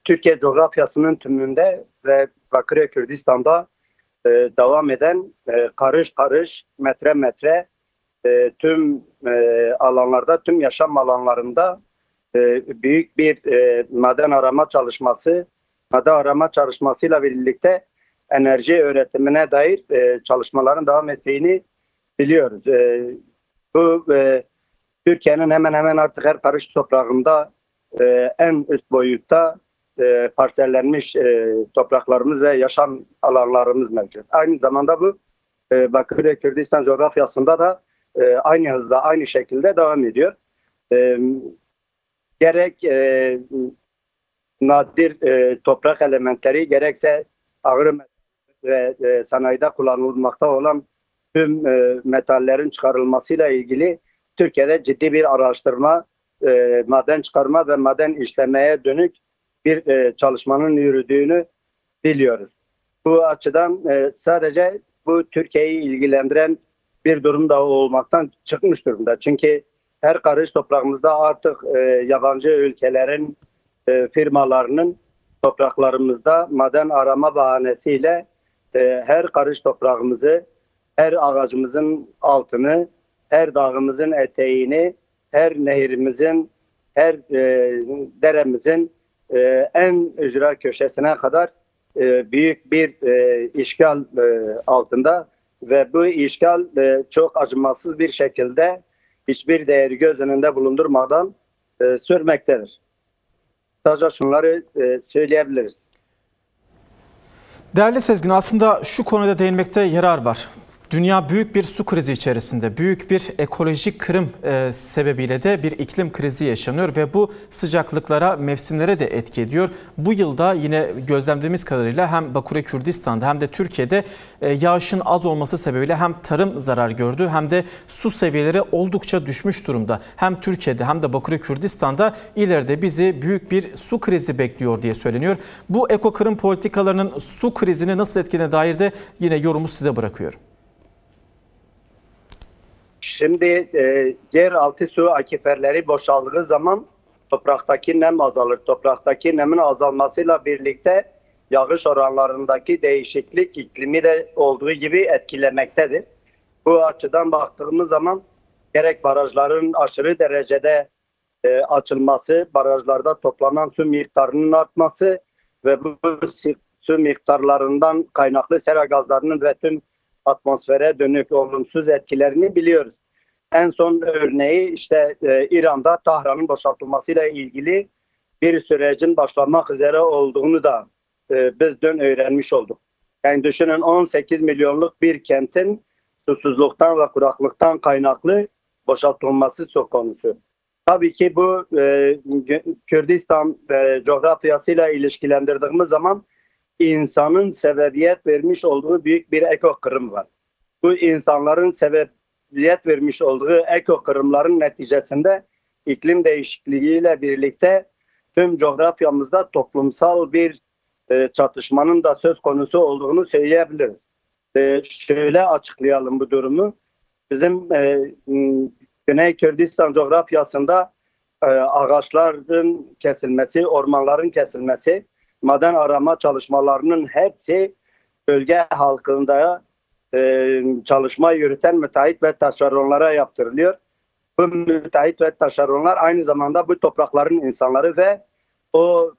Türkiye coğrafyasının tümünde ve Bakırköy Kürdistan'da devam eden karış karış, metre metre tüm alanlarda, tüm yaşam alanlarında büyük bir maden arama çalışması, maden arama çalışmasıyla birlikte enerji üretimine dair çalışmaların devam ettiğini biliyoruz. Bu Türkiye'nin hemen hemen artık her karış toprağında en üst boyutta parsellenmiş topraklarımız ve yaşam alanlarımız mevcut. Aynı zamanda bu Bakırköy Kürdistan coğrafyasında da aynı hızda, aynı şekilde devam ediyor. Gerek nadir toprak elementleri, gerekse ağır ve sanayide kullanılmakta olan tüm metallerin çıkarılmasıyla ilgili Türkiye'de ciddi bir araştırma, maden çıkarma ve maden işlemeye dönük bir çalışmanın yürüdüğünü biliyoruz. Bu açıdan sadece bu Türkiye'yi ilgilendiren bir durum da olmaktan çıkmış durumda. Çünkü her karış toprağımızda artık yabancı ülkelerin firmalarının topraklarımızda maden arama bahanesiyle her karış toprağımızı, her ağacımızın altını, her dağımızın eteğini, her nehrimizin, her deremizin en ücra köşesine kadar büyük bir işgal altında ve bu işgal çok acımasız bir şekilde hiçbir değeri göz önünde bulundurmadan sürmektedir. Sadece şunları söyleyebiliriz. Değerli Sezgin, aslında şu konuda değinmekte yarar var. Dünya büyük bir su krizi içerisinde, büyük bir ekolojik kırım sebebiyle de bir iklim krizi yaşanıyor ve bu sıcaklıklara, mevsimlere de etki ediyor. Bu yılda yine gözlemlediğimiz kadarıyla hem Bakırköy Kürdistan'da hem de Türkiye'de yağışın az olması sebebiyle hem tarım zarar gördü hem de su seviyeleri oldukça düşmüş durumda. Hem Türkiye'de hem de Bakırköy Kürdistan'da ileride bizi büyük bir su krizi bekliyor diye söyleniyor. Bu ekokırım politikalarının su krizini nasıl etkilediğine dair de yine yorumu size bırakıyorum. Şimdi yeraltı su akiferleri boşaldığı zaman topraktaki nem azalır. Topraktaki nemin azalmasıyla birlikte yağış oranlarındaki değişiklik iklimi de olduğu gibi etkilemektedir. Bu açıdan baktığımız zaman gerek barajların aşırı derecede açılması, barajlarda toplanan su miktarının artması ve bu su miktarlarından kaynaklı sera gazlarının ve tüm atmosfere dönük olumsuz etkilerini biliyoruz. En son örneği işte İran'da Tahran'ın boşaltılmasıyla ilgili bir sürecin başlamak üzere olduğunu da biz dün öğrenmiş olduk. Yani düşünün 18 milyonluk bir kentin susuzluktan ve kuraklıktan kaynaklı boşaltılması söz konusu. Tabii ki bu Kürdistan coğrafyasıyla ilişkilendirdiğimiz zaman insanın sebebiyet vermiş olduğu büyük bir ekokırım var. Bu insanların sebebiyet vermiş olduğu ekokırımların neticesinde iklim değişikliğiyle birlikte tüm coğrafyamızda toplumsal bir çatışmanın da söz konusu olduğunu söyleyebiliriz. Şöyle açıklayalım bu durumu. Bizim Güney Kürdistan coğrafyasında ağaçların kesilmesi, ormanların kesilmesi, maden arama çalışmalarının hepsi bölge halkında çalışma yürüten müteahhit ve taşeronlara yaptırılıyor. Bu müteahhit ve taşeronlar aynı zamanda bu toprakların insanları ve o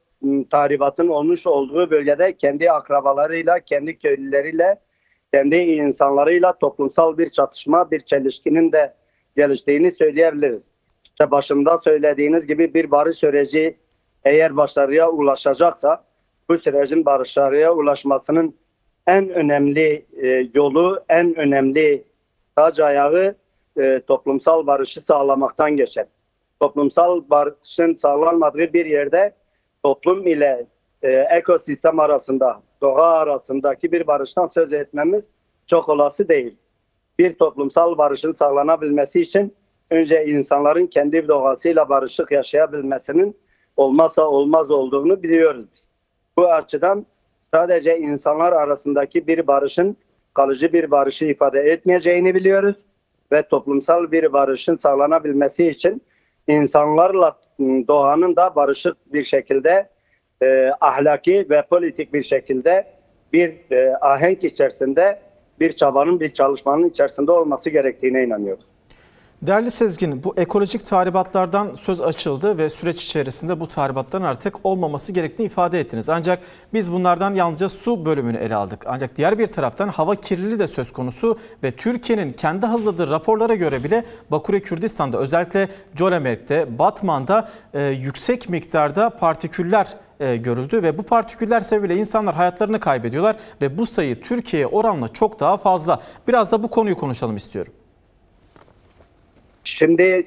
tahribatın olmuş olduğu bölgede kendi akrabalarıyla, kendi köylüleriyle, kendi insanlarıyla toplumsal bir çatışma, bir çelişkinin de geliştiğini söyleyebiliriz. İşte başında söylediğiniz gibi bir barış süreci eğer başarıya ulaşacaksa bu sürecin başarıya ulaşmasının en önemli yolu, en önemli taç ayağı toplumsal barışı sağlamaktan geçer. Toplumsal barışın sağlanmadığı bir yerde toplum ile ekosistem arasında, doğa arasındaki bir barıştan söz etmemiz çok olası değil. Bir toplumsal barışın sağlanabilmesi için önce insanların kendi doğasıyla barışık yaşayabilmesinin olmazsa olmaz olduğunu biliyoruz biz. Bu açıdan sadece insanlar arasındaki bir barışın kalıcı bir barışı ifade etmeyeceğini biliyoruz ve toplumsal bir barışın sağlanabilmesi için insanlarla doğanın da barışık bir şekilde ahlaki ve politik bir şekilde bir ahenk içerisinde bir çabanın, bir çalışmanın içerisinde olması gerektiğine inanıyoruz. Değerli Sezgin, bu ekolojik tahribatlardan söz açıldı ve süreç içerisinde bu tahribatların artık olmaması gerektiğini ifade ettiniz. Ancak biz bunlardan yalnızca su bölümünü ele aldık. Ancak diğer bir taraftan hava kirliliği de söz konusu ve Türkiye'nin kendi hazırladığı raporlara göre bile Bakü'ye Kürdistan'da, özellikle Cölemerk'te, Batman'da yüksek miktarda partiküller görüldü ve bu partiküller sebebiyle insanlar hayatlarını kaybediyorlar ve bu sayı Türkiye'ye oranla çok daha fazla. Biraz da bu konuyu konuşalım istiyorum. Şimdi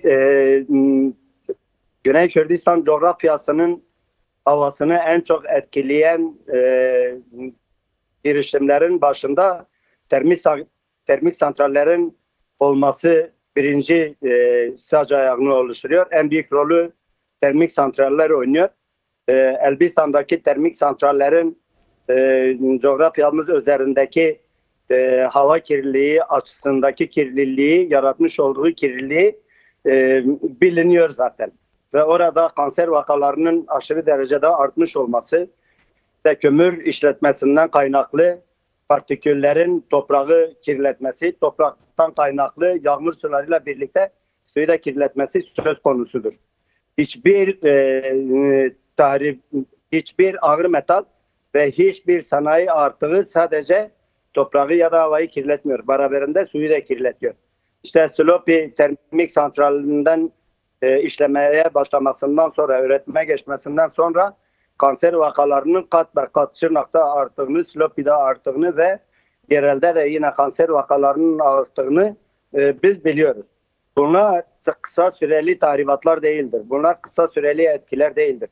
Güney Kürdistan coğrafyasının havasını en çok etkileyen girişimlerin başında termik santrallerin olması birinci sac ayağını oluşturuyor. En büyük rolü termik santraller oynuyor. Elbistan'daki termik santrallerin coğrafyamız üzerindeki hava kirliliği açısındaki kirliliği, yaratmış olduğu kirliliği biliniyor zaten. Ve orada kanser vakalarının aşırı derecede artmış olması ve kömür işletmesinden kaynaklı partiküllerin toprağı kirletmesi, topraktan kaynaklı yağmur sularıyla birlikte suyu da kirletmesi söz konusudur. Hiçbir ağır metal ve hiçbir sanayi artığı sadece toprağı ya da havayı kirletmiyor. Beraberinde suyu da kirletiyor. İşte Slopi termik santralinden işlemeye başlamasından sonra, üretime geçmesinden sonra kanser vakalarının kat be kat Şırnak'ta arttığını, Slopi'de arttığını ve yerelde de yine kanser vakalarının arttığını biz biliyoruz. Bunlar kısa süreli tahribatlar değildir. Bunlar kısa süreli etkiler değildir.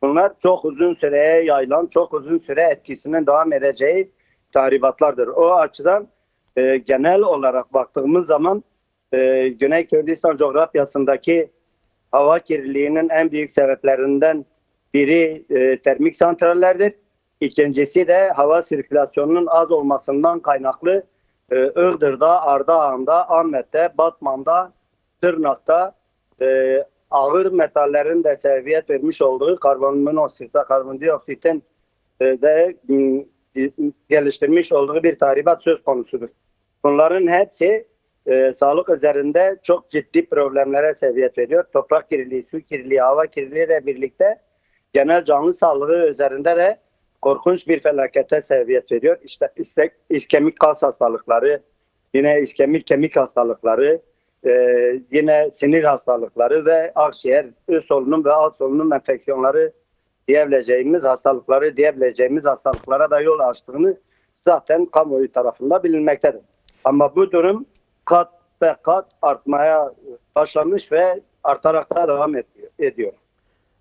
Bunlar çok uzun süreye yayılan, çok uzun süre etkisinin devam edeceği tahribatlardır. O açıdan genel olarak baktığımız zaman Güney Kürdistan coğrafyasındaki hava kirliliğinin en büyük sebeplerinden biri termik santrallerdir. İkincisi de hava sirkülasyonunun az olmasından kaynaklı Iğdır'da, Ardahan'da, Ahmet'te, Batman'da, Tırnak'ta ağır metallerin de sebebiyet vermiş olduğu karbondioksitin de geliştirmiş olduğu bir tahribat söz konusudur. Bunların hepsi sağlık üzerinde çok ciddi problemlere sebebiyet veriyor. Toprak kirliliği, su kirliliği, hava kirliliği ile birlikte genel canlı sağlığı üzerinde de korkunç bir felakete sebebiyet veriyor. İşte iskemik kas hastalıkları, yine iskemik kemik hastalıkları, yine sinir hastalıkları ve akciğer, üst solunum ve alt solunum enfeksiyonları diyebileceğimiz hastalıklara da yol açtığını zaten kamuoyu tarafından bilinmektedir. Ama bu durum kat be kat artmaya başlamış ve artarak da devam ediyor.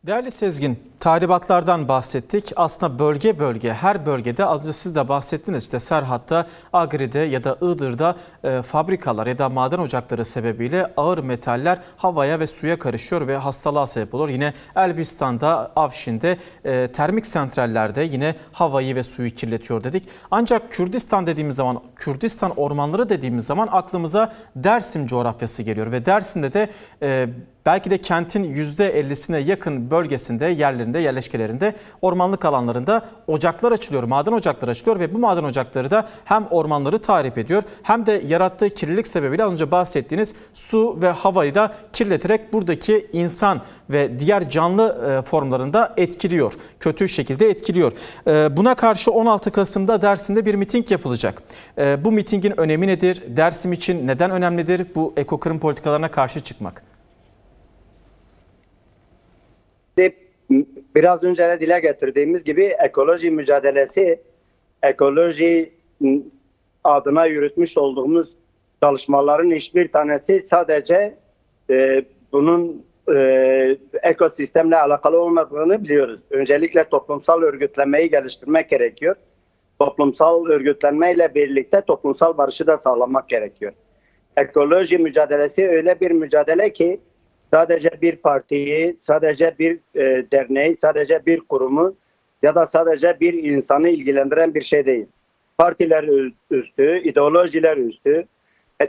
Değerli Sezgin, tahribatlardan bahsettik. Aslında bölge bölge, her bölgede az önce siz de bahsettiniz. İşte Serhat'ta, Agri'de ya da Iğdır'da fabrikalar ya da maden ocakları sebebiyle ağır metaller havaya ve suya karışıyor ve hastalığa sebep olur. Yine Elbistan'da, Afşin'de, termik santrallerde yine havayı ve suyu kirletiyor dedik. Ancak Kürdistan dediğimiz zaman, Kürdistan ormanları dediğimiz zaman aklımıza Dersim coğrafyası geliyor ve Dersim'de de belki de kentin %50'sine yakın bölgesinde, yerlerinde, yerleşkelerinde, ormanlık alanlarında ocaklar açılıyor, maden ocakları açılıyor ve bu maden ocakları da hem ormanları tahrip ediyor hem de yarattığı kirlilik sebebiyle az önce bahsettiğiniz su ve havayı da kirleterek buradaki insan ve diğer canlı formlarını da etkiliyor. Kötü şekilde etkiliyor. Buna karşı 16 Kasım'da Dersim'de bir miting yapılacak. Bu mitingin önemi nedir? Dersim için neden önemlidir bu ekokırım politikalarına karşı çıkmak? Biraz önce de dile getirdiğimiz gibi ekoloji mücadelesi, ekoloji adına yürütmüş olduğumuz çalışmaların hiçbir tanesi sadece bunun ekosistemle alakalı olmadığını biliyoruz. Öncelikle toplumsal örgütlenmeyi geliştirmek gerekiyor. Toplumsal örgütlenmeyle birlikte toplumsal barışı da sağlamak gerekiyor. Ekoloji mücadelesi öyle bir mücadele ki sadece bir partiyi, sadece bir derneği, sadece bir kurumu ya da sadece bir insanı ilgilendiren bir şey değil. Partiler üstü, ideolojiler üstü,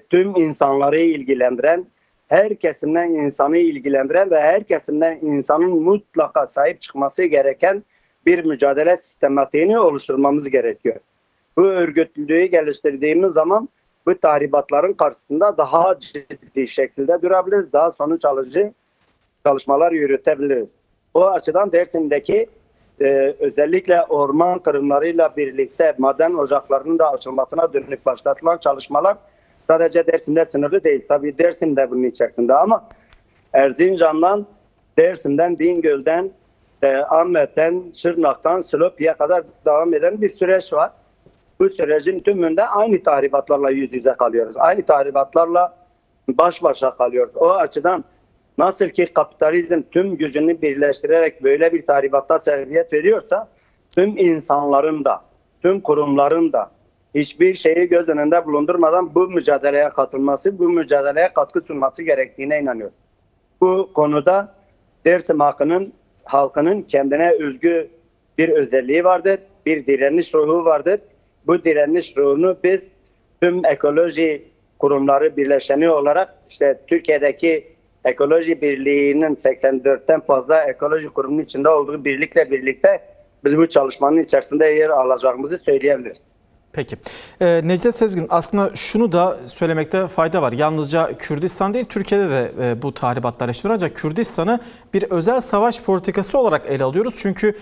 tüm insanları ilgilendiren, her kesimden insanı ilgilendiren ve her kesimden insanın mutlaka sahip çıkması gereken bir mücadele sistematiğini oluşturmamız gerekiyor. Bu örgütlülüğü geliştirdiğimiz zaman bu tahribatların karşısında daha ciddi şekilde durabiliriz. Daha sonuç alıcı çalışmalar yürütebiliriz. O açıdan Dersim'deki özellikle orman kırımlarıyla birlikte maden ocaklarının da açılmasına dönük başlatılan çalışmalar sadece Dersim'de sınırlı değil. Tabii Dersim de bunun içerisinde ama Erzincan'dan, Dersim'den, Bingöl'den, Ahmet'ten, Şırnak'tan, Silopi'ye kadar devam eden bir süreç var. Bu sürecin tümünde aynı tahribatlarla yüz yüze kalıyoruz. Aynı tahribatlarla baş başa kalıyoruz. O açıdan nasıl ki kapitalizm tüm gücünü birleştirerek böyle bir tahribata sebebiyet veriyorsa, tüm insanların da, tüm kurumların da hiçbir şeyi göz önünde bulundurmadan bu mücadeleye katılması, bu mücadeleye katkı sunması gerektiğine inanıyoruz. Bu konuda Dersim halkının kendine özgü bir özelliği vardır, bir direniş ruhu vardır. Bu direniş ruhunu biz tüm ekoloji kurumları birleşeni olarak işte Türkiye'deki Ekoloji Birliği'nin 84'ten fazla ekoloji kurumunun içinde olduğu birlikle birlikte biz bu çalışmanın içerisinde yer alacağımızı söyleyebiliriz. Peki. Necdet Sezgin, aslında şunu da söylemekte fayda var. Yalnızca Kürdistan değil, Türkiye'de de bu tahribatlar yaşanıyor. Ancak Kürdistan'ı bir özel savaş politikası olarak ele alıyoruz. Çünkü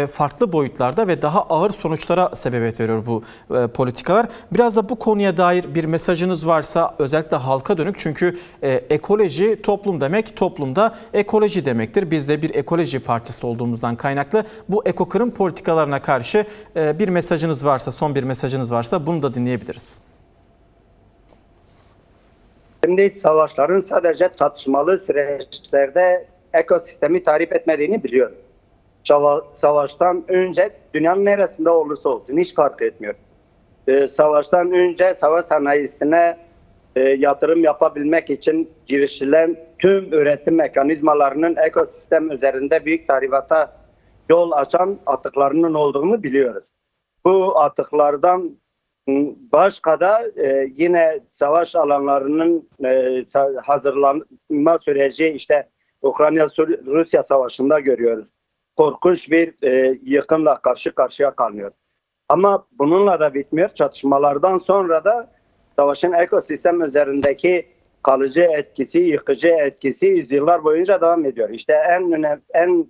farklı boyutlarda ve daha ağır sonuçlara sebebiyet veriyor bu politikalar. Biraz da bu konuya dair bir mesajınız varsa özellikle halka dönük. Çünkü ekoloji toplum demek, toplumda ekoloji demektir. Biz de bir ekoloji partisi olduğumuzdan kaynaklı bu ekokırım politikalarına karşı bir mesajınız varsa, son bir mesajınız varsa bunu da dinleyebiliriz. Şimdi savaşların sadece çatışmalı süreçlerde ekosistemi tahrip etmediğini biliyoruz. Savaştan önce dünyanın neresinde olursa olsun hiç fark etmiyor. Savaştan önce savaş sanayisine yatırım yapabilmek için girişilen tüm üretim mekanizmalarının ekosistem üzerinde büyük tahribata yol açan atıklarının olduğunu biliyoruz. Bu atıklardan başka da yine savaş alanlarının hazırlanma süreci işte Ukrayna-Rusya savaşında görüyoruz. Korkunç bir yıkımla karşı karşıya kalmıyor. Ama bununla da bitmiyor. Çatışmalardan sonra da savaşın ekosistem üzerindeki kalıcı etkisi, yıkıcı etkisi yüzyıllar boyunca devam ediyor. İşte en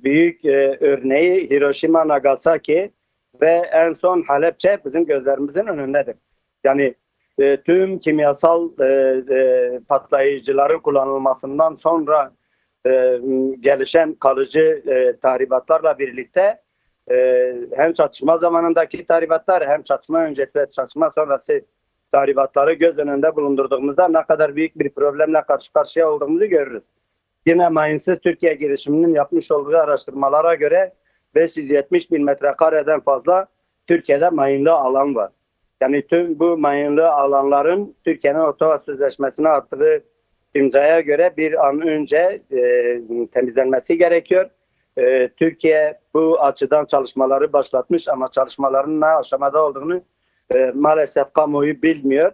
büyük örneği Hiroşima, Nagasaki ve en son Halepçe bizim gözlerimizin önündedir. Yani tüm kimyasal patlayıcıların kullanılmasından sonra gelişen kalıcı tahribatlarla birlikte hem çatışma zamanındaki tahribatlar hem çatışma öncesi ve çatışma sonrası tahribatları göz önünde bulundurduğumuzda ne kadar büyük bir problemle karşı karşıya olduğumuzu görürüz. Yine Mayınsız Türkiye girişiminin yapmış olduğu araştırmalara göre 570 bin metrekareden fazla Türkiye'de mayınlı alan var. Yani tüm bu mayınlı alanların Türkiye'nin Ottawa Sözleşmesi'ne attığı imzaya göre bir an önce temizlenmesi gerekiyor. Türkiye bu açıdan çalışmaları başlatmış ama çalışmaların ne aşamada olduğunu maalesef kamuoyu bilmiyor.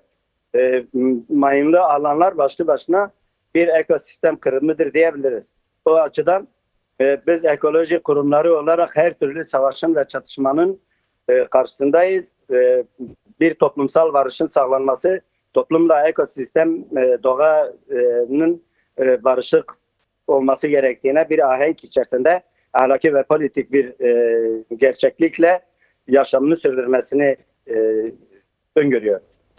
Mayınlı alanlar başlı başına bir ekosistem kırımıdır diyebiliriz. O açıdan biz ekoloji kurumları olarak her türlü savaşın ve çatışmanın karşısındayız. Bir toplumsal barışın sağlanması, toplumla ekosistem doğanın barışık olması gerektiğine bir ahenk içerisinde ahlaki ve politik bir gerçeklikle yaşamını sürdürmesini öngörüyoruz.